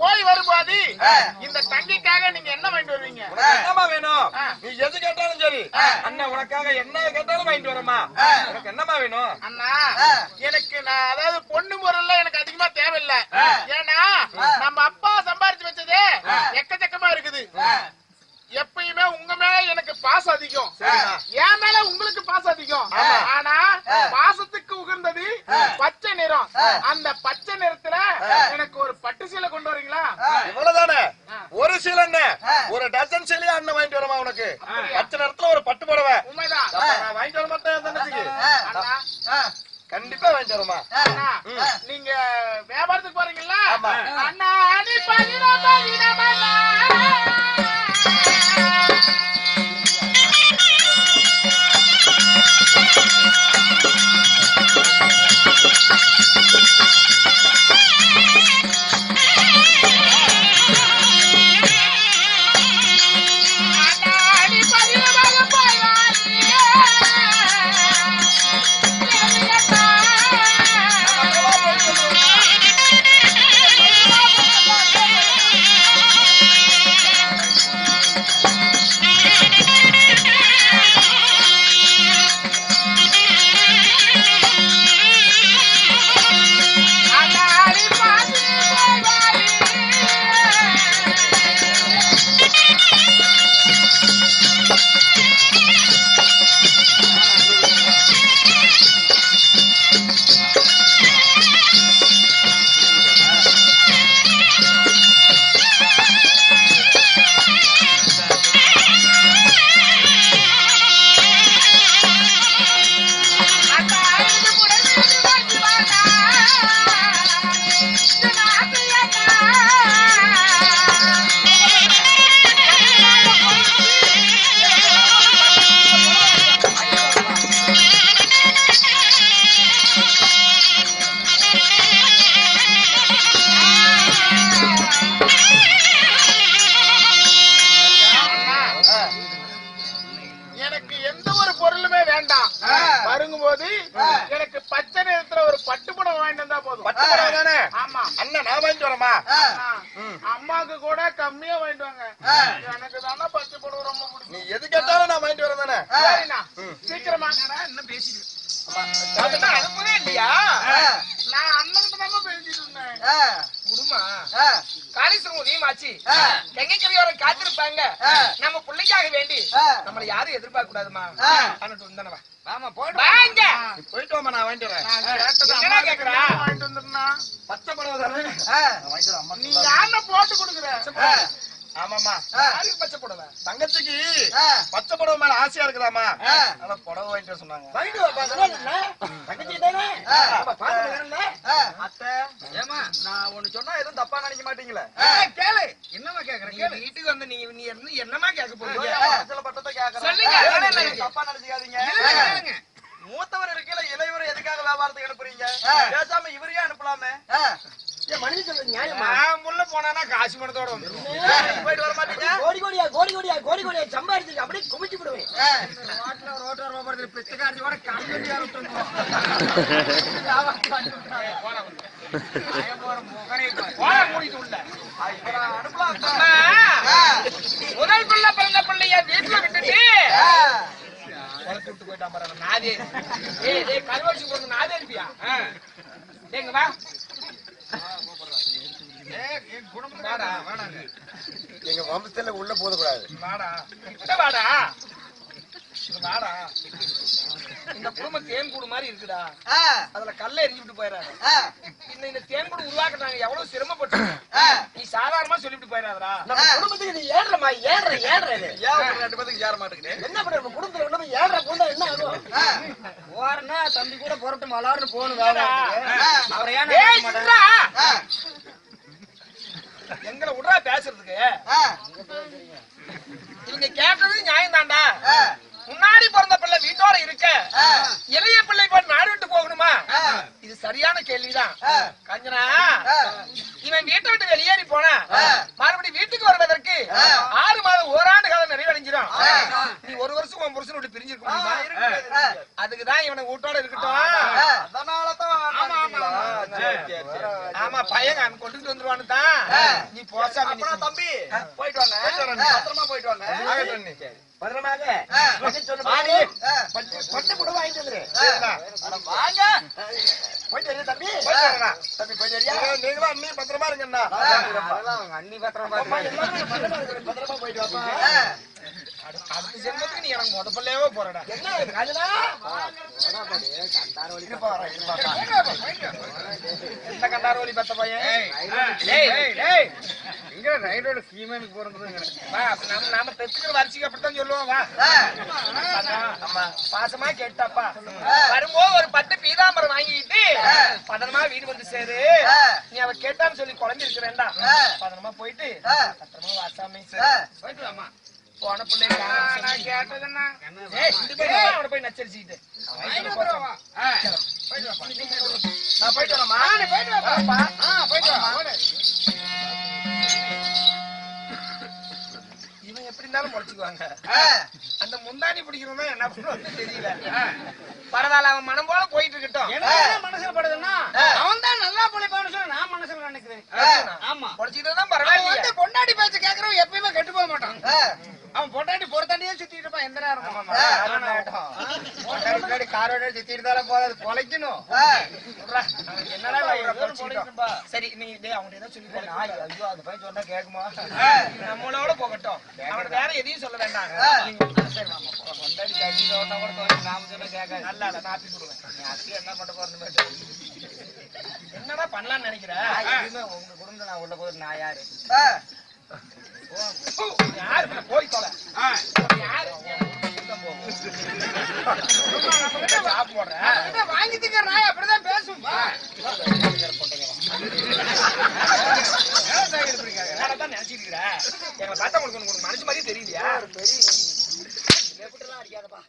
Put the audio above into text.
போய் வரும்போது இந்த தங்கிக்காக நீங்க என்ன வாங்கிட்டு வருவீங்க? என்னமா வேணும்? நீ எது கேட்டாலும் சரி அண்ணன் உனக்காக என்ன கேட்டாலும் வாங்கிட்டு வரமா. உனக்கு என்னமா வேணும்? அண்ணா எனக்கு நான் அதாவது பொண்ணு முறையில எனக்கு அதிகமா தேவையில்லை. ஏன்னா நம்ம அப்பா சம்பாரிச்சு வச்சதே எக்கச்சக்கமா இருக்குது. எப்பயுமே உங்க மேல எனக்கு பாசம் அதிகம், என் மேல உங்களுக்கு பாசம் அதிகம். ஆனா பாசத்துக்கு உகந்தது பச்சை நிறம். அந்த பச்சை நிறத்துல எனக்கு ஒரு பட்டு சீலை கொண்டு வரீங்களா? இவ்வளவுதானே? ஒரு சீலை என்ன, ஒரு டசன் சீலையா அண்ணன் வாங்கிட்டு வரமா உனக்கு? பச்சை நிறத்துல ஒரு பட்டு புடவை. உண்மைதான், நான் வாங்கிட்டு வர மாட்டேன். கண்டிப்பா வாங்கிட்டு வரமா. நீங்க வியாபாரத்துக்கு போறீங்களா? அண்ணா வரும்போது எனக்கு பச்சை நிறத்துல ஒரு பட்டு புடவை வாங்கிட்டு வந்தா போதும். பட்டு புடவை தானே? ஆமா. அண்ணன் நான் வாங்கிட்டு வரமா? அம்மாக்கு கூட கம்மியா வாங்கிட்டு வாங்க. எனக்கு தானே பச்சை புடவை ரொம்ப பிடிக்கும். நீ எது கேட்டாலும் நான் வாங்கிட்டு வரேன் தானே? சரிண்ணா, சீக்கிரமா என்ன பேசிட்டு அனுப்பவே இல்லையா? நான் அண்ணன் தான் பேசிட்டு இருந்தேன். குடுமா காளீஸ்வரம் உதயமாச்சு கங்கைக்கரையோர காத்திருப்பாங்க. நம்ம பிள்ளைக்காக வேண்டி நம்மள யாரும் எதிர்பார்க்க கூடாதுமா. ஆமா போயிட்டு வாங்க. போயிட்டு வாமா, நான் வாங்கிட்டு வரேன். என்ன கேக்குறா? வாங்கிட்டு வந்துருந்தா பச்சை புடவை தானே? நீ யாருன்னா போட்டு கொடுக்குற? ஆமாமா, பச்சை புடவை தங்கச்சிக்கு பச்சை புடவை மேல ஆசையா இருக்குதாமா, அதான் புடவை வாங்கிட்டு சொன்னாங்க. அத்தை ஏமா நான் ஒண்ணு சொன்னா எதுவும் தப்பா நினைக்க மாட்டீங்களே? கேளு. என்னமா கேக்குற? கேளு. வீட்டுக்கு வந்து நீ என்னமா கேட்க போறீங்க? சில பட்டத்தை கேக்குறேன், தப்பா நினைச்சுக்காதீங்க. மூத்தவர் இருக்கல இளையவர் எதுக்காக வியாபாரத்துக்கு அனுப்புறீங்க? பேசாம இவரையே அனுப்பலாமே. உள்ள போனா காசு மனத்தோட போயிட்டு வர மாட்டீங்க? கோடி கோடியா சம்பாதிச்சு அப்படியே குமிச்சு விடுவேன். பிச்சைக்காரத்தோட முதல் பிள்ளை பிறந்த பிள்ளைய வீட்டுல விட்டுட்டு போயிட்டான் பாரு. நாதே கருவாச்சி போறது நாதே இருப்பியா? எங்க வா எங்க வம்சத்துல உள்ள போத கூடாது. வாடா வாடா வாடா. இந்த குடும்பம் தேன் கூடு மாதிரி இருக்குடா. அதுல கல்ல எரிஞ்சுட்டு போயிடாது. இந்த தேன் கூடு உருவாக்குறாங்க, எவ்வளவு சிரமப்பட்டு. நீ சாதாரணமா சொல்லிட்டு போயிடாதா? நம்ம குடும்பத்துக்கு நீ ஏறமா ஏற ரெண்டு பேருக்கு ஏற மாட்டேங்குது. என்ன பண்ற? நம்ம குடும்பத்துல ஒண்ணு ஏற போனா என்ன ஆகும்? ஓரனா தம்பி கூட புறட்டு மலார்னு போகணும். அவரை ஏன் எங்களை விடுறா பேசுறதுக்கு? நீங்க கேட்டது நியாயம் தாண்டா. முன்னாடி பிறந்த பிள்ளை வீட்டோட இருக்க இளைய பிள்ளை போய் நாடு விட்டு போகணுமா? இது சரியான கேள்விதான். கஞ்சனா, இவன் வீட்டை விட்டு வெளியேறி போனா மறுபடியும் வீட்டுக்கு வருவதற்கு 6 மாதம் ஓராண்டு காலம் நிறைவடைஞ்சிடும். நீ 1 வருஷம் உன் புருஷன் விட்டு பிரிஞ்சிருக்க முடியுமா? அதுக்குதான் இவனை வீட்டோட இருக்கட்டும். அதனாலதான் ஆமா பையன் அங்க கொண்டுட்டு வந்துருவான்னு தான் நீ போசாமி அப்புறம் தம்பி போயிட்டு வாங்க பத்திரமா போயிட்டு வாங்க பத்திரமாக பட்டு கூட வாங்கிட்டு வந்துரு வாங்க போயிட்டு வரியா தம்பி தம்பி போயிட்டு வரியா நீங்களும் அண்ணி பத்திரமா இருங்கண்ணா அண்ணி பத்திரமா பத்திரமா போயிட்டு வாப்பா அடுத்த ஜென்மத்துக்கு நீ எனக்கு முத பிள்ளையவே போறடா என்ன அதுதான் என்ன கண்டாரோலி பத்த பையன் எங்க ரைடோட சீமனுக்கு போறது நாம பெற்றுக்கிற வரிசைக்கு அப்படித்தான் சொல்லுவோம் வா ஆமா பாசமா கேட்டாப்பா வரும்போது ஒரு பட்டு பீதாம்பரம் வாங்கிட்டு பதனமா வீடு வந்து சேரு நீ அவ கேட்டான்னு சொல்லி குழஞ்சிருக்க வேண்டாம் பதனமா போயிட்டு பத்திரமா வாசாமி போயிட்டு வாமா போன பிள்ளை கேட்டதுன்னா அவனை போய் நச்சரிச்சுக்கிட்டு நான் போயிட்டு வரமா போயிட்டு வரமா இவன் எப்படி இருந்தாலும் முளைச்சுக்குவாங்க அந்த முந்தாணி பிடிக்கிறவன் என்ன பண்ணுவான்னு தெரியல பரவாயில்ல அவன் மனம் போல போயிட்டு இருக்கட்டும் எனக்கு மனசுல படுதுன்னா அவன் தான் நல்லா பொழைப்பான்னு சொல்லி நான் மனசுல நினைக்கிறேன் ஆமா பொழைச்சிட்டு தான் பரவாயில்ல பொண்டாடி பேச்சு கேட்கறவன் எப்பயுமே கெட்டு போக மாட்டான் அவன் பொண்டாட்டி பொறுத்தாண்டியே சுத்திட்டு இருப்பான் எந்த நேரம் காரோட சுத்திட்டு தான் போதாது பொழைக்கணும் என்னடா சரி நீ அவங்க ஏதோ சொல்லி ஐயோ அது போய் சொன்னா கேக்குமா நம்மளோட போகட்டும் அவன் வேற எதையும் சொல்ல வேண்டாம் பொண்டாடி கட்டி சொன்னா கூட நாம சொன்னா கேட்காது நல்லா நான் ஆப்பி கொடுவேன் நீ அத்தி என்ன பண்ண போறது என்னடா பண்ணலாம்னு நினைக்கிறேன் எதுவுமே உங்க குடும்பம் நான் உள்ள போது நான் யாரு யாரு போய் தொலை யாரு வாங்கி திக்கிற நாய் அப்படிதான் பேசும் நினைச்சிட்டு இருக்கிற எங்களை பார்த்தா உங்களுக்கு மனசு மாதிரியே தெரியலையா எப்படிலாம் அடிக்காதப்பா